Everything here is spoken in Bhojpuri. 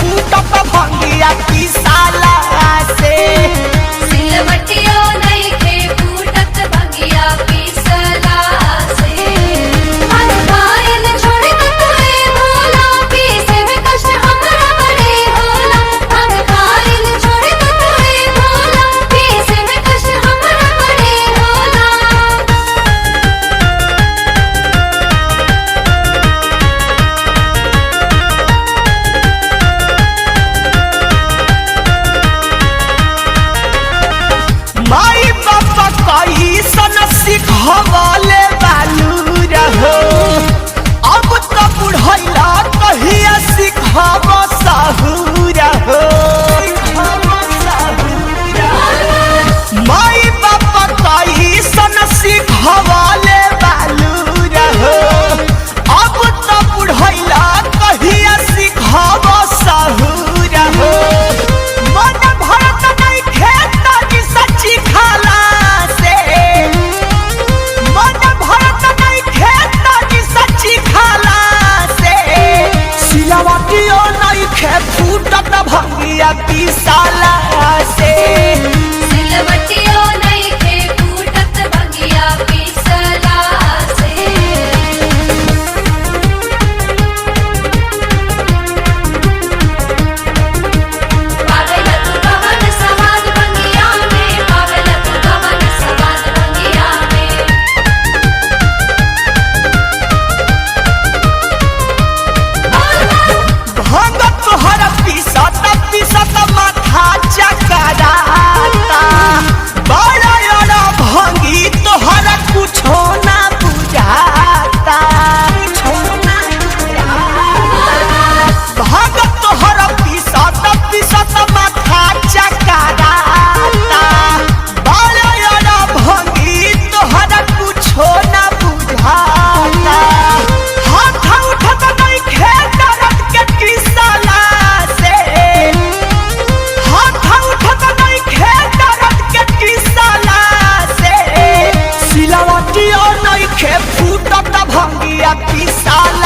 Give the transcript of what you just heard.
फूटत भंगिया पिसाला से। सिलवटियो नइखे फूटत भंगिया पिसला से। भाइल छोड़ के तोए भोला पीसे में कष्ट हमरा बड़े होला। भाइल छोड़ के तोए भोला पीसे में कष्ट हमरा बड़े होला। माई बाबा कैसन सिखवले बालू रहो, अब तो बुढ़ैला कहिया सिखब साहूर हो। माई बाबा कैसन सिखवले बालू रहो, अब तो बुढ़ैला कहिया सिखब साहूर हो। मन भरत नइखे तनी सच्ची खाला से, मन भरत नइखे तनी सच्ची खाला से। सिलवटियो नइखे फूटत भंगिया पिसाला से। सिलवटियो नइखे फूटत भंगिया पिसला से। पागल तू कवन सवाद भंगिया में, पागल तू कवन सवाद भंगिया में। भांग तोहर पिसत पिसत माथा चकराता, बड़ा बड़ा भंगी तोहर कुछो ना बुझाता। भांग तोहर पिसत पिसत माथा चकराता, बड़ा बड़ा भंगी तोहर कुछो ना बुझाता। हाथ उठत नइखे दर्द के पिसला से, हाथ उठत नइखे दर्द के पिसला से। सिलवटियो नइखे फूटत भंगिया पिसाला